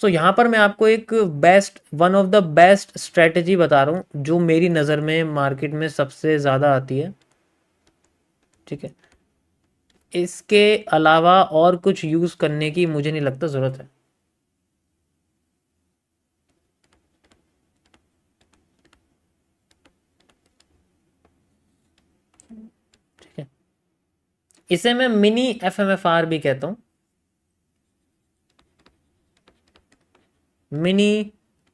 सो यहाँ पर मैं आपको एक one of the best strategy बता रहा हूँ जो मेरी नज़र में मार्केट में सबसे ज़्यादा आती है, ठीक है। इसके अलावा और कुछ यूज़ करने की मुझे नहीं लगता ज़रूरत है। ठीक है, इसे मैं मिनी एफएमएफआर भी कहता हूँ। मिनी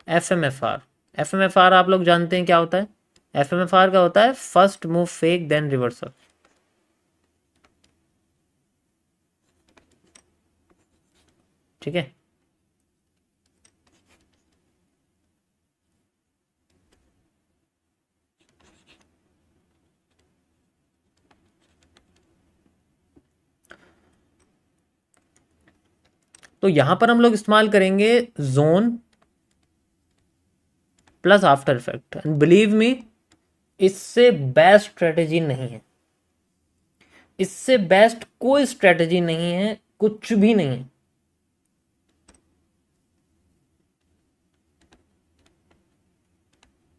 एफएमएफआर, एफएमएफआर आप लोग जानते हैं क्या होता है? एफएमएफआर का होता है first move fake then reversal. ठीक है, तो यहां पर हम लोग इस्तेमाल करेंगे zone plus after effect, and believe me इससे बेस्ट स्ट्रेटेजी नहीं है, इससे बेस्ट कोई स्ट्रेटेजी नहीं है, कुछ भी नहीं है।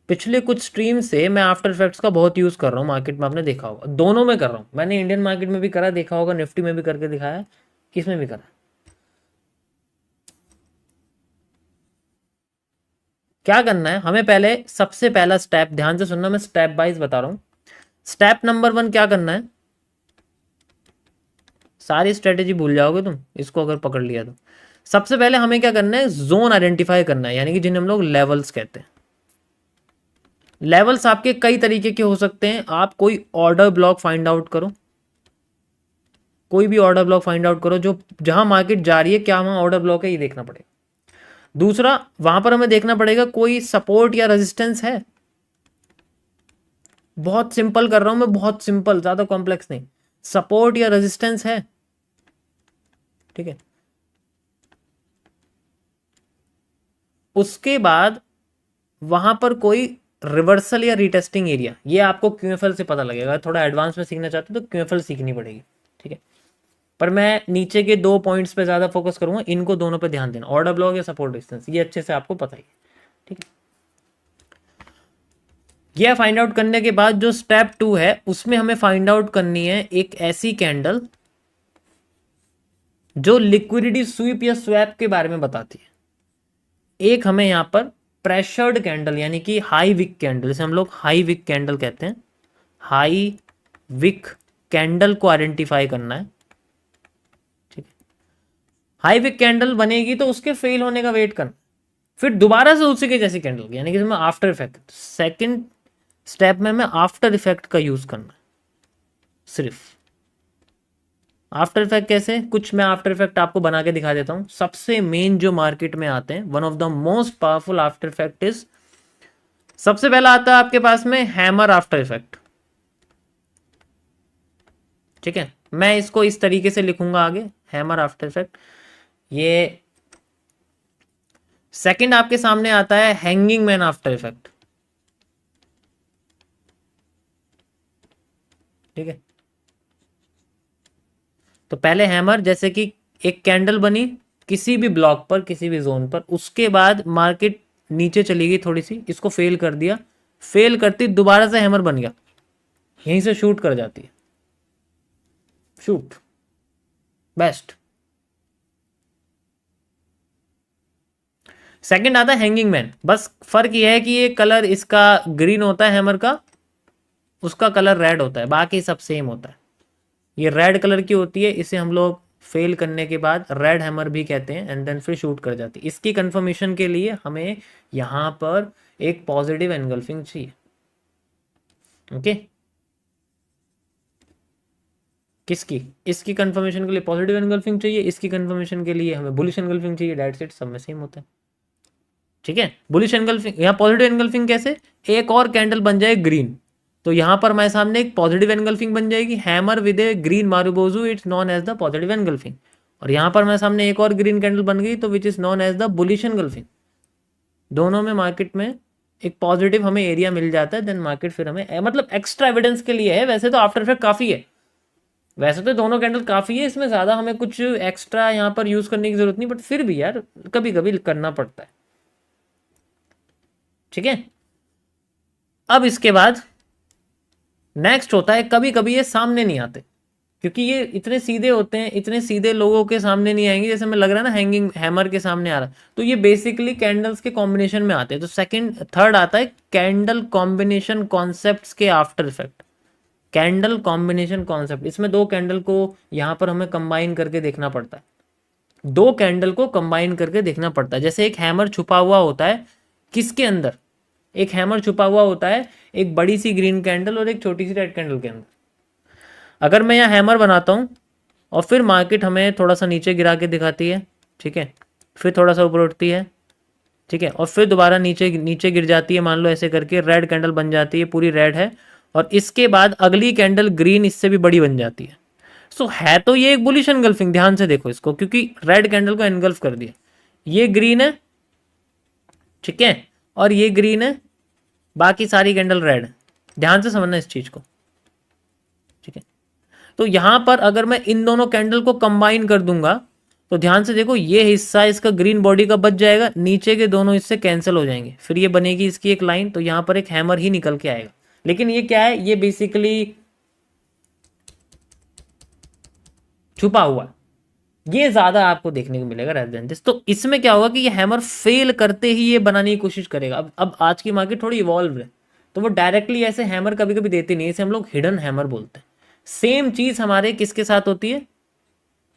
पिछले कुछ स्ट्रीम से मैं आफ्टर इफेक्ट्स का बहुत यूज कर रहा हूँ मार्केट में, आपने देखा होगा, दोनों में कर रहा हूँ मैंने, इंडियन मार्केट में भी करा, देखा होगा, निफ्टी में भी करके दिखाया, इसमें भी करा। क्या करना है हमें, पहले सबसे पहला स्टेप, ध्यान से सुनना, मैं स्टेप वाइज बता रहा हूं। स्टेप नंबर 1 क्या करना है, सारी स्ट्रेटेजी भूल जाओगे तुम इसको अगर पकड़ लिया तो। सबसे पहले हमें क्या करना है, जोन आइडेंटिफाई करना है, यानी कि जिन्हें हम लोग लेवल्स कहते हैं। लेवल्स आपके कई तरीके के हो सकते हैं, आप कोई ऑर्डर ब्लॉक फाइंड आउट करो, कोई भी ऑर्डर ब्लॉक फाइंड आउट करो जो जहां मार्केट जा रही है, क्या वहां ऑर्डर ब्लॉक है ये देखना पड़ेगा। दूसरा, वहां पर हमें देखना पड़ेगा कोई सपोर्ट या रेजिस्टेंस है। बहुत सिंपल कर रहा हूं मैं, बहुत सिंपल, ज्यादा कॉम्प्लेक्स नहीं। सपोर्ट या रेजिस्टेंस है, ठीक है। उसके बाद वहां पर कोई रिवर्सल या रिटेस्टिंग एरिया, ये आपको क्यूएफएल से पता लगेगा। थोड़ा एडवांस में सीखना चाहते हो तो क्यूएफएल सीखनी पड़ेगी, ठीक है। पर मैं नीचे के 2 पॉइंट्स पे ज्यादा फोकस करूंगा, इनको दोनों पे ध्यान देना, ऑर्डर ब्लॉक या सपोर्ट रेजिस्टेंस, ये अच्छे से आपको पता ही है, ठीक है। ये फाइंड आउट करने के बाद जो स्टेप 2 है उसमें हमें फाइंड आउट करनी है एक ऐसी कैंडल जो लिक्विडिटी स्वीप या स्वैप के बारे में बताती है। एक हमें यहां पर प्रेशर्ड कैंडल यानी कि हाई विक कैंडल, जैसे हम लोग हाई विक कैंडल कहते हैं, हाई विक कैंडल को आइडेंटिफाई करना है, ठीक है। हाई विक कैंडल बनेगी तो उसके फेल होने का वेट करना, फिर दोबारा से उसी के जैसी कैंडल, यानी कि आफ्टर इफेक्ट, सेकंड स्टेप में हमें आफ्टर इफेक्ट का यूज करना है सिर्फ। आफ्टर इफेक्ट कैसे, कुछ मैं आफ्टर इफेक्ट आपको बना के दिखा देता हूं। सबसे मेन जो मार्केट में आते हैं, one of the most powerful after effect is, सबसे पहला आता है आपके पास में हैमर आफ्टर इफेक्ट, ठीक है। मैं इसको इस तरीके से लिखूंगा आगे, हैमर आफ्टर इफेक्ट। ये सेकंड आपके सामने आता है हैंगिंग मैन आफ्टर इफेक्ट, ठीक है। तो पहले हैमर, जैसे कि एक कैंडल बनी किसी भी ब्लॉक पर, किसी भी जोन पर, उसके बाद मार्केट नीचे चली गई थोड़ी सी, इसको फेल कर दिया, फेल करती दोबारा से हैमर बन गया, यहीं से शूट कर जाती है, शूट बेस्ट। सेकंड आता है हैंगिंग मैन, बस फर्क यह है कि ये कलर इसका ग्रीन होता है हैमर का, उसका कलर रेड होता है, बाकी सब सेम होता है। ये रेड कलर की होती है, इसे हम लोग फेल करने के बाद रेड हैमर भी कहते हैं, एंड देन फिर शूट कर जाती है। इसकी कंफर्मेशन के लिए हमें यहां पर एक पॉजिटिव एनगल्फिंग चाहिए, ओके। किसकी, इसकी कंफर्मेशन के लिए पॉजिटिव एनगल्फिंग चाहिए, इसकी कंफर्मेशन के लिए हमें बुलिश एनगल्फिंग चाहिए, दैट्स इट, सब में सेम होता है, ठीक है। बुलिश एनगल्फिंग, यहाँ पॉजिटिव एनगल्फिंग कैसे, एक और कैंडल बन जाए ग्रीन, तो यहां पर हमारे सामने एक पॉजिटिव एनगल्फिंग बन जाएगी, hammer with a green marubozu, it's known as the positive engulfing. और यहां पर हमारे सामने एक और ग्रीन कैंडल बन गई, तो which is known as the bullish engulfing. दोनों में मार्केट में एक पॉजिटिव हमें एरिया मिल जाता है, देन मार्केट फिर हमें, मतलब एक्स्ट्रा एविडेंस के लिए है, वैसे तो आफ्टर इफेक्ट काफी है, वैसे तो दोनों कैंडल काफ़ी है, इसमें ज़्यादा हमें कुछ एक्स्ट्रा यहाँ पर यूज़ करने की ज़रूरत नहीं, बट फिर भी यार कभी कभी करना पड़ता है। ठीक है, अब इसके बाद नेक्स्ट होता है, कभी कभी ये सामने नहीं आते, क्योंकि ये इतने सीधे होते हैं, इतने सीधे लोगों के सामने नहीं आएंगे, जैसे हमें लग रहा है ना हैंगिंग हैमर के सामने आ रहा है, तो ये बेसिकली कैंडल्स के कॉम्बिनेशन में आते हैं। तो सेकंड थर्ड आता है कैंडल कॉम्बिनेशन कॉन्सेप्ट्स के after effect. Candle combination concept, इसमें दो कैंडल को यहाँ पर हमें कंबाइन करके देखना पड़ता है, दो कैंडल को कंबाइन करके देखना पड़ता है। जैसे एक हैमर छुपा हुआ होता है किसके अंदर, एक हैमर छुपा हुआ होता है एक बड़ी सी ग्रीन कैंडल और एक छोटी सी रेड कैंडल के अंदर। अगर मैं यहाँ हैमर बनाता हूँ और फिर मार्केट हमें थोड़ा सा नीचे गिरा के दिखाती है, ठीक है, फिर थोड़ा सा ऊपर उठती है, ठीक है, और फिर दोबारा नीचे नीचे गिर जाती है, मान लो ऐसे करके रेड कैंडल बन जाती है, पूरी रेड है, और इसके बाद अगली कैंडल ग्रीन इससे भी बड़ी बन जाती है। सो है तो ये एक बुलिश एनगल्फिंग, ध्यान से देखो इसको, क्योंकि रेड कैंडल को एनगल्फ कर दिया, ये ग्रीन है, ठीक है, और ये ग्रीन है, बाकी सारी कैंडल रेड है। ध्यान से समझना इस चीज को, ठीक है। तो यहां पर अगर मैं इन दोनों कैंडल को कंबाइन कर दूंगा तो ध्यान से देखो, ये हिस्सा इसका ग्रीन बॉडी का बच जाएगा, नीचे के दोनों हिस्से कैंसिल हो जाएंगे, फिर ये बनेगी इसकी एक लाइन, तो यहां पर एक हैमर ही निकल के आएगा। लेकिन ये क्या है, ये बेसिकली छुपा हुआ है, ये ज्यादा आपको देखने को मिलेगा रेदर देन दिस। तो इसमें क्या होगा कि ये हैमर फेल करते ही ये बनाने की कोशिश करेगा। अब आज की मार्केट थोड़ी इवॉल्व है, तो वो डायरेक्टली ऐसे हैमर कभी कभी देती नहीं, इसे हम लोग हिडन हैमर बोलते हैं। सेम चीज हमारे किसके साथ होती है,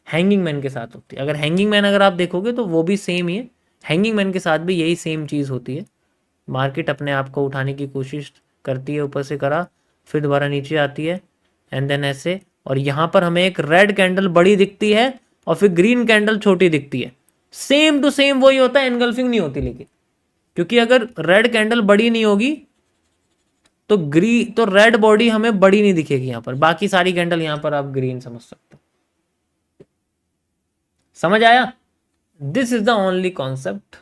हैंगिंग मैन के साथ होती है। अगर हैंगिंग मैन अगर आप देखोगे तो वो भी सेम ही है, हैंगिंग मैन के साथ भी यही सेम चीज होती है। मार्केट अपने आप को उठाने की कोशिश करती है, ऊपर से करा, फिर दोबारा नीचे आती है, एंड देन ऐसे, और यहां पर हमें एक रेड कैंडल बड़ी दिखती है और फिर ग्रीन कैंडल छोटी दिखती है। सेम टू सेम वही होता है, एनगल्फिंग नहीं होती। लेकिन क्योंकि अगर रेड कैंडल बड़ी नहीं होगी तो रेड बॉडी हमें बड़ी नहीं दिखेगी यहां पर, बाकी सारी कैंडल यहां पर आप ग्रीन समझ सकते हो। समझ आया? This is the only concept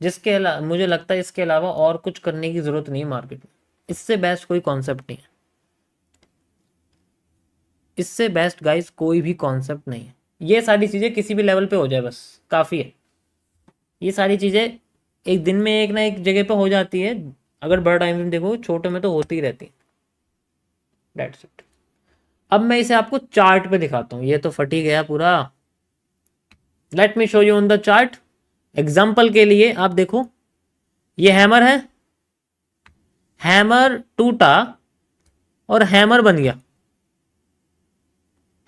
जिसके अलावा मुझे लगता है इसके अलावा और कुछ करने की जरूरत नहीं है मार्केट में। इससे बेस्ट कोई कॉन्सेप्ट नहीं है, इससे बेस्ट गाइस कोई भी कॉन्सेप्ट नहीं है। ये सारी चीजें किसी भी लेवल पे हो जाए बस काफी है। ये सारी चीजें एक दिन में एक ना एक जगह पे हो जाती है, अगर बड़ा टाइम में देखो, छोटे में तो होती ही रहती है। That's it. अब मैं इसे आपको चार्ट पे दिखाता हूँ, ये तो फट ही गया पूरा। Let me show you on the chart. Example के लिए आप देखो, ये हैमर है, हैमर टूटा और हैमर बन गया।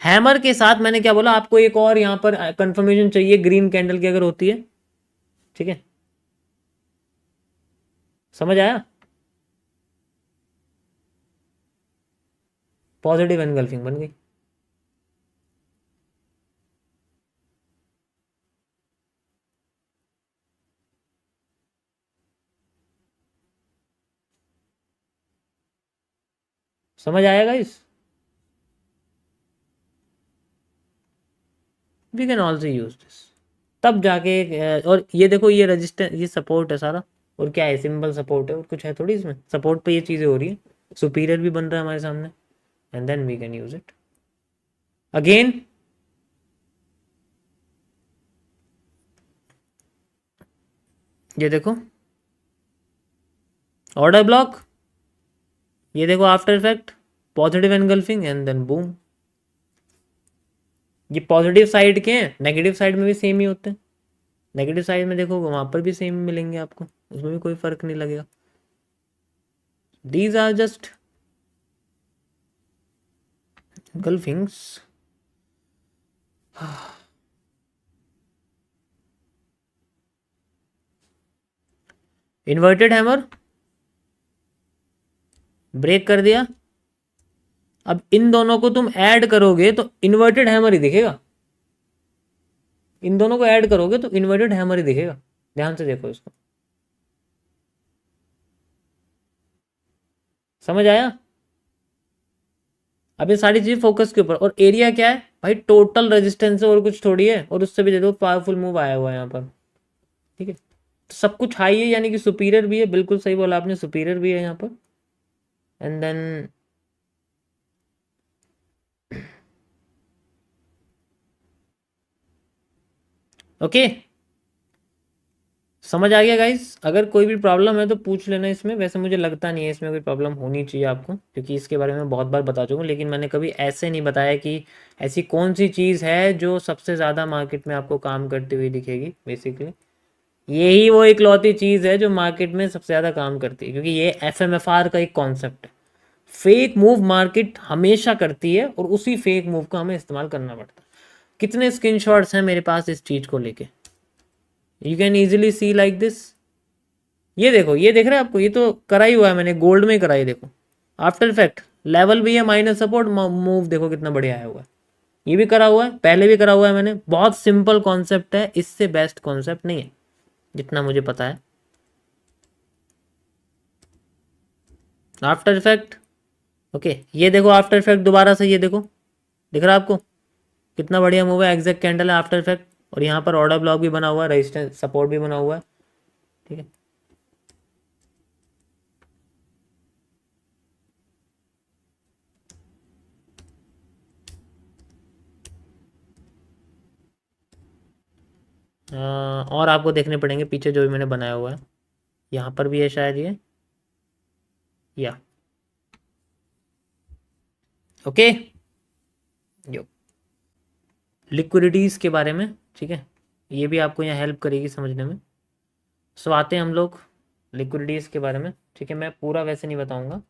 हैमर के साथ मैंने क्या बोला आपको, एक और यहां पर कंफर्मेशन चाहिए ग्रीन कैंडल की अगर होती है, ठीक है, समझ आया? पॉजिटिव एनगल्फिंग बन गई। समझ आएगा इस, we can also use this, तब जाके और ये देखो, ये रजिस्टर, ये सपोर्ट है सारा, और क्या है, सिंबल सपोर्ट है, और कुछ है थोड़ी इसमें, सपोर्ट पे ये चीजें हो रही है, सुपीरियर भी बन रहा है हमारे सामने, and then we can use it again. ये देखो ऑर्डर ब्लॉक, ये देखो after effect, positive engulfing, and then boom. ये पॉजिटिव साइड के हैं, नेगेटिव साइड में भी सेम ही होते हैं। नेगेटिव साइड में देखो वहां पर भी सेम मिलेंगे आपको, उसमें भी कोई फर्क नहीं लगेगा। These are just engulfings. Inverted hammer break कर दिया, अब इन दोनों को तुम ऐड करोगे तो इन्वर्टेड हैमर ही दिखेगा, इन दोनों को ऐड करोगे तो इन्वर्टेड हैमर ही दिखेगा। ध्यान से देखो इसको, समझ आया? अब ये सारी चीज फोकस के ऊपर, और एरिया क्या है भाई, टोटल रेजिस्टेंस है और कुछ थोड़ी है, और उससे भी देखो पावरफुल मूव आया हुआ है यहाँ पर, ठीक है, तो सब कुछ हाई है, यानी कि सुपीरियर भी है, बिल्कुल सही बोला आपने, सुपीरियर भी है यहाँ पर। एंड देन ओके, समझ आ गया गाइस? अगर कोई भी प्रॉब्लम है तो पूछ लेना इसमें। वैसे मुझे लगता नहीं है इसमें कोई प्रॉब्लम होनी चाहिए आपको, क्योंकि इसके बारे में बहुत बार बता चुका हूँ, लेकिन मैंने कभी ऐसे नहीं बताया कि ऐसी कौन सी चीज़ है जो सबसे ज़्यादा मार्केट में आपको काम करती हुई दिखेगी। बेसिकली यही वो इकलौती चीज़ है जो मार्केट में सबसे ज़्यादा काम करती है, क्योंकि ये एफएमएफआर का एक कॉन्सेप्ट है। फेक मूव मार्केट हमेशा करती है और उसी फेक मूव का हमें इस्तेमाल करना पड़ता है। कितने स्क्रीनशॉट्स हैं मेरे पास इस चीज़ को लेके, you can easily C like this. ये देखो, ये देख रहे हैं आपको, ये तो करा ही हुआ है मैंने, गोल्ड में करा है देखो। आफ्टर इफेक्ट लेवल भी है, माइनस सपोर्ट, मूव देखो कितना बढ़िया आया हुआ है। ये भी करा हुआ है, पहले भी करा हुआ है मैंने। बहुत सिंपल कॉन्सेप्ट है, इससे बेस्ट कॉन्सेप्ट नहीं है जितना मुझे पता है। आफ्टर इफेक्ट, ओके, ये देखो आफ्टर इफेक्ट दोबारा से, ये देखो दिख रहा है आपको कितना बढ़िया मूव है। एग्जैक्ट कैंडल है आफ्टर इफेक्ट, और यहाँ पर ऑर्डर ब्लॉक भी बना हुआ है, रेजिस्टेंस सपोर्ट भी बना हुआ है। ठीक है, और आपको देखने पड़ेंगे पीछे जो भी मैंने बनाया हुआ है। यहाँ पर भी है शायद ये, या ओके। यो लिक्विडिटीज़ के बारे में, ठीक है, ये भी आपको यहाँ हेल्प करेगी समझने में। सो आते हैं हम लोग लिक्विडिटीज़ के बारे में। ठीक है, मैं पूरा वैसे नहीं बताऊंगा,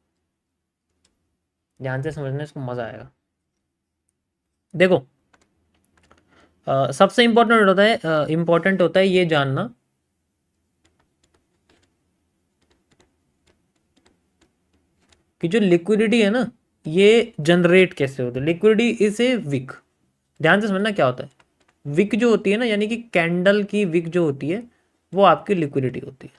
ध्यान से समझना, इसको मज़ा आएगा। देखो, सबसे इम्पोर्टेंट होता है ये जानना कि जो लिक्विडिटी है ना, ये जनरेट कैसे होता है। लिक्विडिटी इज ए विक, ध्यान से समझना क्या होता है। विक जो होती है ना, यानी कि कैंडल की विक जो होती है, वो आपकी लिक्विडिटी होती है।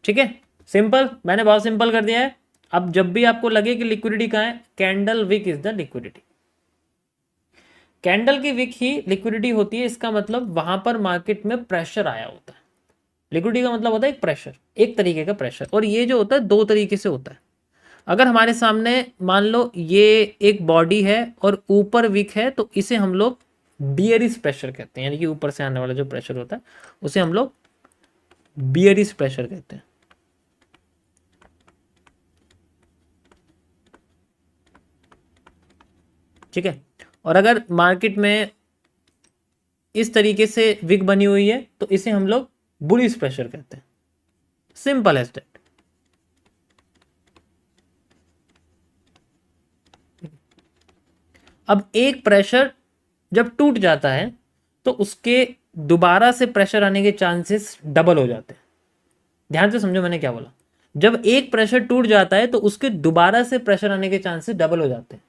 ठीक है, सिंपल, मैंने बहुत सिंपल कर दिया है। अब जब भी आपको लगे कि लिक्विडिटी कहाँ है, candle wick is the liquidity. Candle की विक ही लिक्विडिटी होती है, इसका मतलब वहां पर मार्केट में प्रेशर आया होता है। लिक्विडिटी का मतलब होता है एक प्रेशर, एक तरीके का प्रेशर, और ये जो होता है दो तरीके से होता है। अगर हमारे सामने मान लो ये एक बॉडी है और ऊपर विक है, तो इसे हम लोग बियरिश प्रेशर कहते हैं, यानी कि ऊपर से आने वाला जो प्रेशर होता है उसे हम लोग बियरिश प्रेशर कहते हैं। ठीक है, और अगर मार्केट में इस तरीके से विक बनी हुई है तो इसे हम लोग बुलिश प्रेशर कहते हैं। Simple as that. अब एक प्रेशर जब टूट जाता है तो उसके दोबारा से प्रेशर आने के चांसेस डबल हो जाते हैं। ध्यान से समझो मैंने क्या बोला। जब एक प्रेशर टूट जाता है तो उसके दोबारा से प्रेशर आने के चांसेस डबल हो जाते हैं।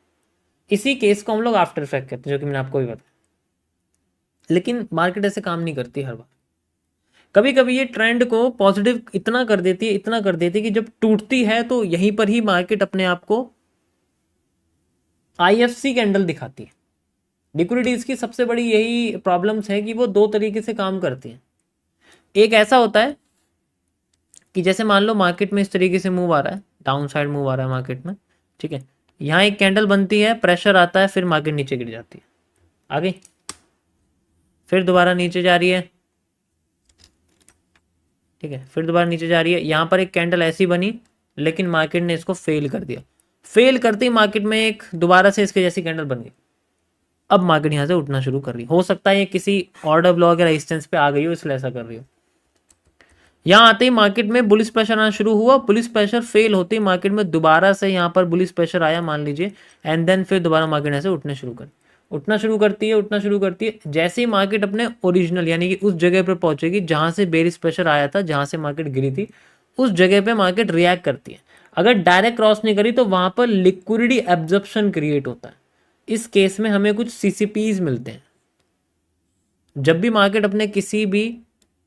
इसी केस को हम लोग आफ्टर इफेक्ट कहते हैं, जो कि मैंने आपको भी बताया। लेकिन मार्केट ऐसे काम नहीं करती हर बार। कभी कभी ये ट्रेंड को पॉजिटिव इतना कर देती है, इतना कर देती है कि जब टूटती है तो यहीं पर ही मार्केट अपने आप को आईएफसी कैंडल दिखाती है। लिक्विडिटीज की सबसे बड़ी यही प्रॉब्लम्स है कि वो दो तरीके से काम करती हैं। एक ऐसा होता है कि जैसे मान लो मार्केट में इस तरीके से मूव आ रहा है, डाउन साइड मूव आ रहा है मार्केट में। ठीक है, यहाँ एक कैंडल बनती है, प्रेशर आता है, फिर मार्केट नीचे गिर जाती है, आ गई, फिर दोबारा नीचे जा रही है। ठीक है, फिर दोबारा नीचे जा रही है। यहाँ पर एक कैंडल ऐसी बनी, लेकिन मार्केट ने इसको फेल कर दिया। फेल करते ही मार्केट में एक दोबारा से इसके जैसी कैंडल बन गई। अब मार्केट यहाँ से उठना शुरू कर रही हो सकता है ये किसी ऑर्डर ब्लॉक या रेजिस्टेंस पे आ गई हो, इसलिए ऐसा कर रही हो। यहाँ आते ही मार्केट में बुलिश प्रेशर आना शुरू हुआ। बुलिश प्रेशर फेल होते ही मार्केट में दोबारा से यहाँ पर बुलिश प्रेशर आया मान लीजिए, एंड देन फिर दोबारा मार्केट ऐसे उठने शुरू कर उठना शुरू करती है, उठना शुरू करती है। जैसे ही मार्केट अपने ओरिजिनल यानी कि उस जगह पर पहुंचेगी जहां से बेरिश प्रेशर आया था, जहां से मार्केट गिरी थी, उस जगह पे मार्केट रिएक्ट करती है। अगर डायरेक्ट क्रॉस नहीं करी तो वहां पर लिक्विडिटी एब्जॉर्प्शन क्रिएट होता है। इस केस में हमें कुछ सीसीपीज मिलते हैं। जब भी मार्केट अपने किसी भी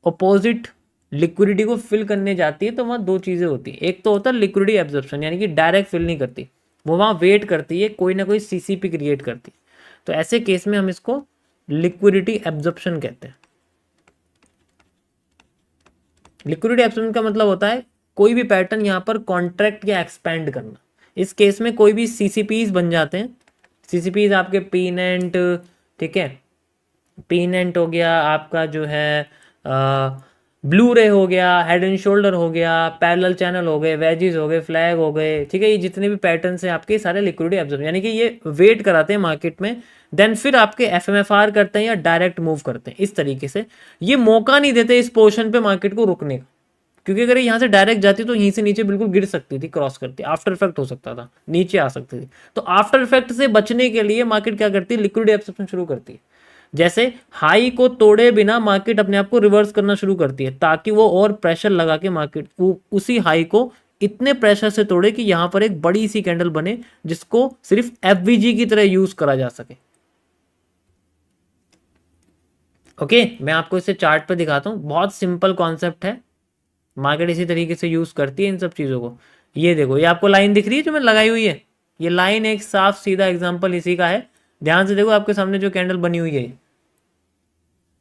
अपोजिट लिक्विडिटी को फिल करने जाती है तो वहाँ दो चीज़ें होती हैं। एक तो होता है लिक्विडिटी एब्जॉर्प्शन, यानी कि डायरेक्ट फिल नहीं करती, वो वहाँ वेट करती है, कोई ना कोई सीसीपी क्रिएट करती है। तो ऐसे केस में हम इसको लिक्विडिटी एब्जॉर्प्शन कहते हैं। लिक्विडिटी एब्जॉर्प्शन का मतलब होता है कोई भी पैटर्न यहाँ पर कॉन्ट्रैक्ट या एक्सपैंड करना। इस केस में कोई भी सीसीपीज बन जाते हैं। सीसीपीज आपके पीनेंट, ठीक है, पीनेंट हो गया आपका, जो है ब्लू रे हो गया, हेड एंड शोल्डर हो गया, पैरेलल चैनल हो गए, वेजिस हो गए, फ्लैग हो गए, ठीक है। ये जितने भी पैटर्न्स हैं आपके सारे लिक्विडिटी एब्जॉर्ब, यानी कि ये वेट कराते हैं मार्केट में, देन फिर आपके एफएमएफआर करते हैं या डायरेक्ट मूव करते हैं इस तरीके से। ये मौका नहीं देते इस पोर्शन पे मार्केट को रुकने का, क्योंकि अगर ये यहाँ से डायरेक्ट जाती तो यहीं से नीचे बिल्कुल गिर सकती थी, क्रॉस करती, आफ्टर इफेक्ट हो सकता था, नीचे आ सकती थी। तो आफ्टर इफेक्ट से बचने के लिए मार्केट क्या करती है, लिक्विडिटी एब्जॉर्प्शन शुरू करती है। जैसे हाई को तोड़े बिना मार्केट अपने आप को रिवर्स करना शुरू करती है, ताकि वो और प्रेशर लगा के मार्केट उसी हाई को इतने प्रेशर से तोड़े कि यहां पर एक बड़ी सी कैंडल बने, जिसको सिर्फ एफवीजी की तरह यूज करा जा सके। ओके, मैं आपको इसे चार्ट पे दिखाता हूं, बहुत सिंपल कॉन्सेप्ट है, मार्केट इसी तरीके से यूज करती है इन सब चीजों को। ये देखो, ये आपको लाइन दिख रही है जो मैंने लगाई हुई है, ये लाइन एक साफ सीधा एग्जांपल इसी का है। ध्यान से देखो, आपके सामने जो कैंडल बनी हुई है,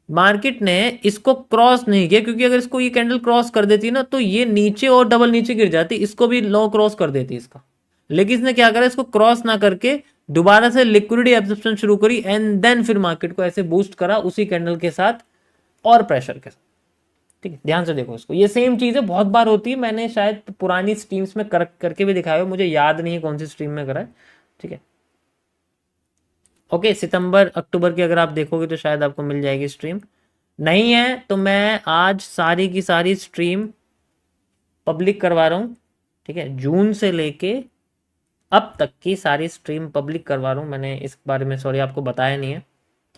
मार्केट ने इसको क्रॉस नहीं किया, क्योंकि अगर इसको ये कैंडल क्रॉस कर देती ना तो ये नीचे और डबल नीचे गिर जाती, इसको भी लो क्रॉस कर देती इसका। लेकिन इसने क्या करा, इसको क्रॉस ना करके दोबारा से लिक्विडिटी एब्जॉर्प्शन शुरू करी, एंड देन फिर मार्केट को ऐसे बूस्ट करा उसी कैंडल के साथ और प्रेशर के साथ। ठीक है, ध्यान से देखो इसको, ये सेम चीज है, बहुत बार होती है, मैंने शायद पुरानी स्ट्रीम्स में करके भी दिखाया है, मुझे याद नहीं है कौन सी स्ट्रीम में करा है। ठीक है, ओके, सितंबर अक्टूबर की अगर आप देखोगे तो शायद आपको मिल जाएगी स्ट्रीम, नहीं है तो मैं आज सारी की सारी स्ट्रीम पब्लिक करवा रहा हूँ। ठीक है, जून से लेके अब तक की सारी स्ट्रीम पब्लिक करवा रहा हूँ, मैंने इस बारे में सॉरी आपको बताया नहीं है।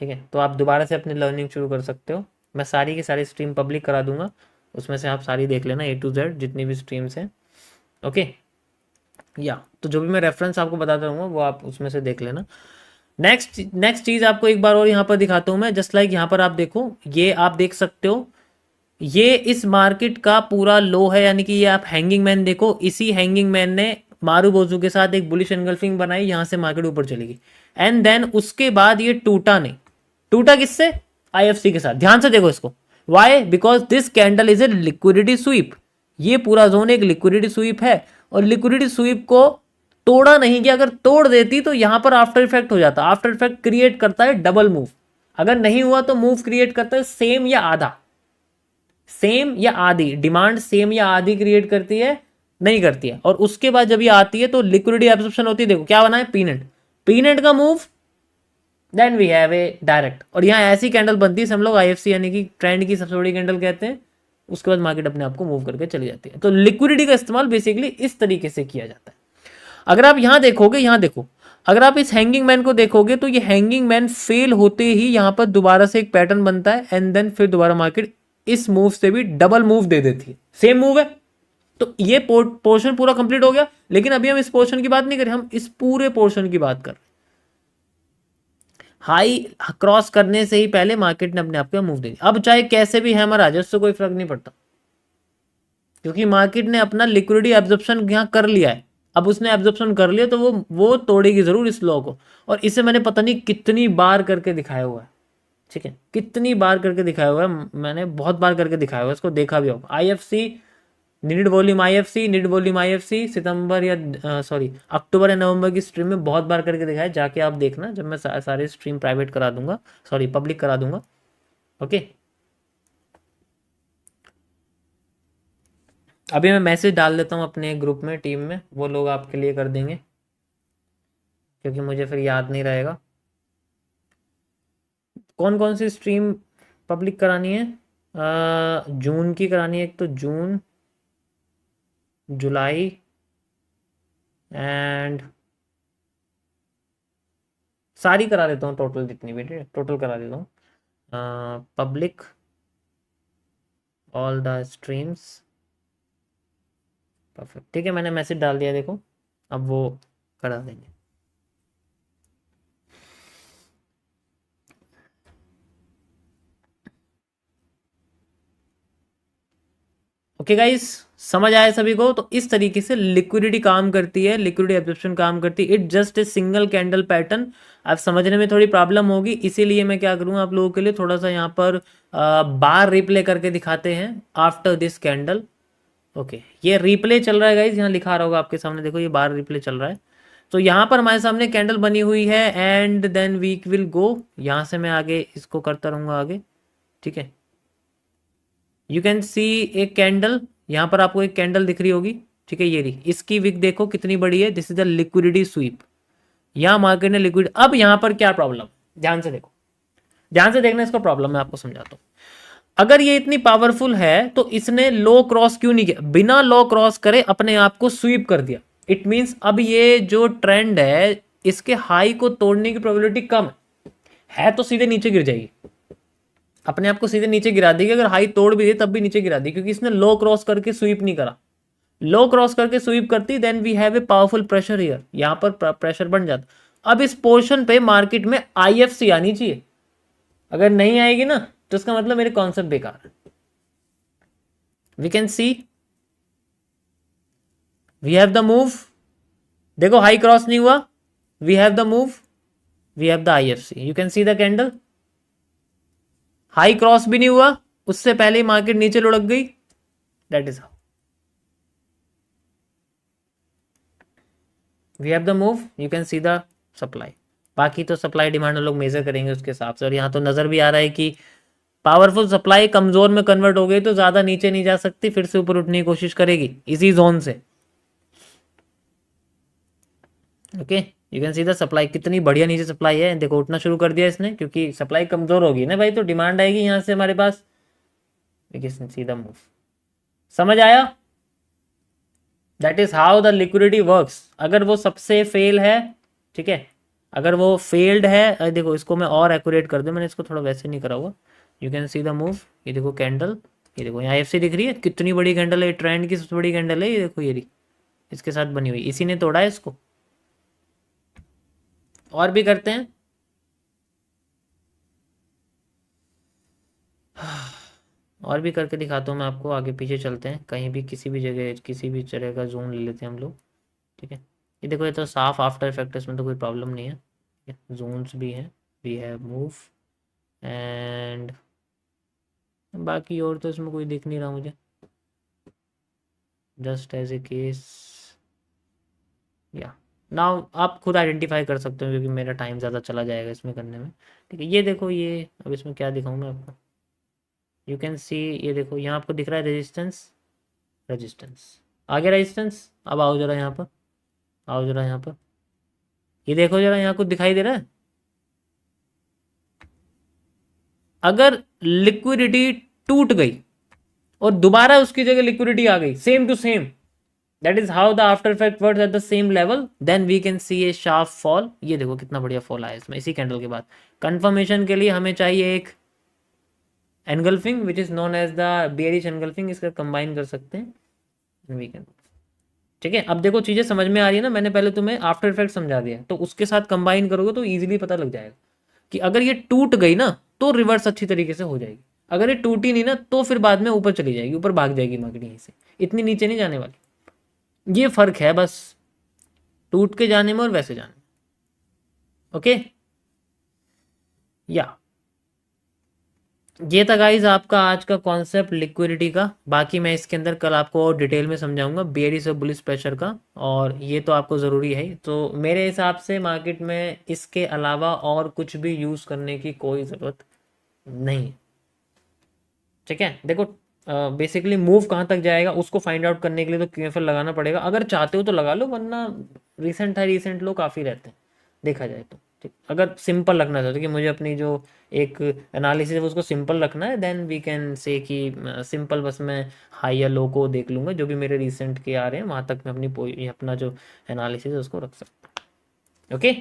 ठीक है, तो आप दोबारा से अपनी लर्निंग शुरू कर सकते हो, मैं सारी की सारी स्ट्रीम पब्लिक करा दूंगा, उसमें से आप सारी देख लेना A to Z जितनी भी स्ट्रीम्स हैं। ओके, या तो जो भी मैं रेफरेंस आपको बताता रहूँगा वो आप उसमें से देख लेना। नेक्स्ट चीज आपको एक बार और यहाँ पर दिखाता हूँ मैं, जस्ट लाइक यहाँ पर आप देखो, ये आप देख सकते हो, ये इस मार्केट का पूरा लो है, यानी कि ये आप हैंगिंग मैन देखो, इसी हैंगिंग मैन ने मारूबोजू के साथ एक बुलिश एंगल्फिंग बनाई, यहां से मार्केट ऊपर चलेगी, एंड देन उसके बाद ये टूटा नहीं। टूटा किससे, आईएफसी के साथ। ध्यान से देखो इसको, why, because this candle is a liquidity sweep, ये पूरा जोन एक लिक्विडिटी स्वीप है, और लिक्विडिटी स्वीप को तोड़ा नहीं गया, अगर तोड़ देती तो यहां पर आफ्टर इफेक्ट हो जाता, आफ्टर इफेक्ट क्रिएट करता है डबल मूव, अगर नहीं हुआ तो मूव क्रिएट करता है सेम या आधा, सेम या आधी, डिमांड सेम या आधी क्रिएट करती है, नहीं करती है, और उसके बाद जब ये आती है तो लिक्विडिटी एब्जॉर्प्शन होती है, देखो क्या बना है, पीनेट, पीनेट का मूव, then we have a direct, और यहाँ ऐसी कैंडल बनती है, हम लोग आईएफसी यानी कि ट्रेंड की सबसे बड़ी कैंडल कहते हैं, उसके बाद मार्केट अपने आप को मूव करके चली जाती है। तो लिक्विडिटी का इस्तेमाल बेसिकली इस तरीके से किया जाता है। अगर आप यहां देखोगे, यहां देखो, अगर आप इस हैंगिंग मैन को देखोगे तो ये हैंगिंग मैन फेल होते ही यहां पर दोबारा से एक पैटर्न बनता है, एंड देन फिर दोबारा मार्केट इस मूव से भी डबल मूव दे देती है, सेम मूव है। तो ये पोर्शन पूरा कंप्लीट हो गया, लेकिन अभी हम इस पोर्शन की बात नहीं कर रहे, हम इस पूरे पोर्शन की बात कर रहे हैं। हाई क्रॉस करने से ही पहले मार्केट ने अपने आप को मूव दे दिया, अब चाहे कैसे भी हैमर आ जाए उससे कोई फर्क नहीं पड़ता, क्योंकि मार्केट ने अपना लिक्विडिटी एब्जॉर्प्शन यहां कर लिया है। अब उसने एब्जॉर्प्शन कर लिया तो वो तोड़ेगी जरूर इस लॉ को, और इसे मैंने पता नहीं कितनी बार करके दिखाया हुआ है। ठीक है, कितनी बार करके दिखाया हुआ है, मैंने बहुत बार करके दिखाया हुआ है, इसको देखा भी होगा। IFC need volume, IFC need volume, IFC सितंबर या सॉरी अक्टूबर या नवंबर की स्ट्रीम में बहुत बार करके दिखाया, जाके आप देखना जब मैं सारे स्ट्रीम प्राइवेट करा दूंगा, सॉरी पब्लिक करा दूंगा। ओके, अभी मैं मैसेज डाल देता हूँ अपने ग्रुप में, टीम में, वो लोग आपके लिए कर देंगे, क्योंकि मुझे फिर याद नहीं रहेगा कौन कौन सी स्ट्रीम पब्लिक करानी है। जून की करानी है, एक तो जून, जुलाई एंड सारी करा देता हूँ, टोटल जितनी भी टोटल करा देता हूँ, public all the streams, perfect. ठीक है, मैंने मैसेज डाल दिया, देखो अब वो करा देंगे। ओके गाइस, समझ आया सभी को। तो इस तरीके से लिक्विडिटी काम करती है, लिक्विडिटी एब्जॉर्प्शन काम करती है, it just a single candle pattern. आप समझने में थोड़ी प्रॉब्लम होगी, इसीलिए मैं क्या करूँगा आप लोगों के लिए थोड़ा सा यहाँ पर बार रिप्ले करके दिखाते हैं आफ्टर दिस कैंडल। ओके, ये रिप्ले चल रहा है गाइज, यहाँ लिखा रहा होगा आपके सामने, देखो ये बार रिप्ले चल रहा है। तो यहाँ पर हमारे सामने कैंडल बनी हुई है and then we will go, यहाँ से मैं आगे इसको करता रहूंगा आगे, ठीक है। यू कैन सी एक कैंडल, यहाँ पर आपको एक कैंडल दिख रही होगी, ठीक है, ये रही, इसकी विक देखो कितनी बड़ी है, this is the liquidity SVEEP. यहाँ मार्केट ने लिक्विड, अब यहाँ पर क्या प्रॉब्लम, ध्यान से देखो, ध्यान से देखना इसका प्रॉब्लम मैं आपको समझाता हूँ। अगर ये इतनी पावरफुल है तो इसने लो क्रॉस क्यों नहीं किया, बिना लो क्रॉस करे अपने आप को स्वीप कर दिया। इट मींस अब ये जो ट्रेंड है इसके हाई को तोड़ने की प्रोबेबिलिटी कम है तो सीधे नीचे गिर जाएगी, अपने आप को सीधे नीचे गिरा देगी। अगर हाई तोड़ भी दे तब भी नीचे गिरा देगी, क्योंकि इसने लो क्रॉस करके स्वीप नहीं करा। लो क्रॉस करके स्वीप करती then we have a powerful pressure here, यहां पर प्रेशर बन जाता। अब इस पोर्शन पे मार्केट में आईएफसी आनी चाहिए, अगर नहीं आएगी ना तो इसका मतलब मेरे कॉन्सेप्ट बेकार है। We can see we have the move, देखो हाई क्रॉस नहीं हुआ, we have the move, we have the IFC, you can see the candle, high cross भी नहीं हुआ, उससे पहले ही मार्केट नीचे लुढ़क गई, that is how we have the move, you can see the supply. बाकी तो सप्लाई डिमांड लोग मेजर करेंगे उसके हिसाब से, और यहां तो नजर भी आ रहा है कि पावरफुल सप्लाई कमजोर में कन्वर्ट हो गई तो ज्यादा नीचे नहीं जा सकती, फिर से ऊपर उठने की कोशिश करेगी इसी जोन से। Okay, you can see the supply, कितनी बढ़िया नीचे सप्लाई है, देखो उठना शुरू कर दिया इसने, क्योंकि सप्लाई कमजोर होगी ना भाई, तो डिमांड आएगी यहां से हमारे पास। We can see the move, समझ आया, that is how the liquidity works. अगर वो सबसे फेल है, ठीक है, अगर वो फेल्ड है, देखो इसको मैं और एक्यूरेट कर दूं, मैंने इसको थोड़ा वैसे नहीं करा हुआ, you can see the move, ये देखो कैंडल, ये देखो यहाँ एफसी दिख रही है, कितनी बड़ी कैंडल है, ट्रेंड की सबसे बड़ी कैंडल है, ये देखो ये रही, इसके साथ बनी हुई, इसी ने तोड़ा है इसको। और भी करते हैं, और भी करके दिखाता हूँ मैं आपको, आगे पीछे चलते हैं, कहीं भी किसी भी जगह किसी भी तरह का जोन ले लेते हैं हम लोग, ठीक है। ये देखो ये तो साफ आफ्टर इफेक्ट, इसमें तो कोई प्रॉब्लम नहीं है, जोन्स भी हैं, वी हैव मूव एंड बाकी और तो इसमें कोई दिख नहीं रहा मुझे, जस्ट एज ए केस, या नाउ आप खुद आइडेंटिफाई कर सकते हो, क्योंकि मेरा टाइम ज़्यादा चला जाएगा इसमें करने में, ठीक है। ये देखो, ये अब इसमें क्या दिखाऊँ मैं आपको, यू कैन सी, ये देखो यहाँ आपको दिख रहा है रेजिस्टेंस, रेजिस्टेंस आ गया, रेजिस्टेंस, अब आओ जरा यहाँ पर, आओ जरा यहाँ पर, ये देखो जरा यहाँ कुछ दिखाई दे रहा है, अगर लिक्विडिटी टूट गई और दोबारा उसकी जगह लिक्विडिटी आ गई same to same, that is how the after effect works at the same level, then we can see a sharp fall. ये देखो कितना बढ़िया फॉल आया इसमें, इसी कैंडल के बाद। कंफर्मेशन के लिए हमें चाहिए एक engulfing which is known as the bearish engulfing, इसका कंबाइन कर सकते हैं वी कैन, ठीक है। अब देखो चीजें समझ में आ रही है ना, मैंने पहले तुम्हें आफ्टर इफेक्ट समझा दिया, तो उसके साथ कंबाइन करोगे तो इजीली पता लग जाएगा कि अगर ये टूट गई ना तो रिवर्स अच्छी तरीके से हो जाएगी, अगर ये टूटी नहीं ना तो फिर बाद में ऊपर चली जाएगी, ऊपर भाग जाएगी मार्केट यहीं से, इतनी नीचे नहीं जाने वाली। ये फर्क है बस टूट के जाने में और वैसे जाने में। ओके, या ये था गाइज आपका आज का कॉन्सेप्ट लिक्विडिटी का। बाकी मैं इसके अंदर कल आपको और डिटेल में समझाऊंगा बेयरिश और बुलिश प्रेशर का, और ये तो आपको ज़रूरी है। तो मेरे हिसाब से मार्केट में इसके अलावा और कुछ भी यूज़ करने की कोई ज़रूरत नहीं है, ठीक है। देखो बेसिकली मूव कहाँ तक जाएगा उसको फाइंड आउट करने के लिए तो क्यूएफएल लगाना पड़ेगा, अगर चाहते हो तो लगा लो, वरना रिसेंट लो काफ़ी रहते हैं देखा जाए तो, ठीक। अगर सिंपल रखना चाहते हो कि मुझे अपनी जो एक एनालिसिस है उसको सिंपल रखना है, देन वी कैन से कि सिंपल बस मैं हाई या लो को देख लूँगा, जो भी मेरे रिसेंट के आ रहे हैं वहाँ तक मैं अपनी अपना जो एनालिसिस है उसको रख सकता हूँ। ओके।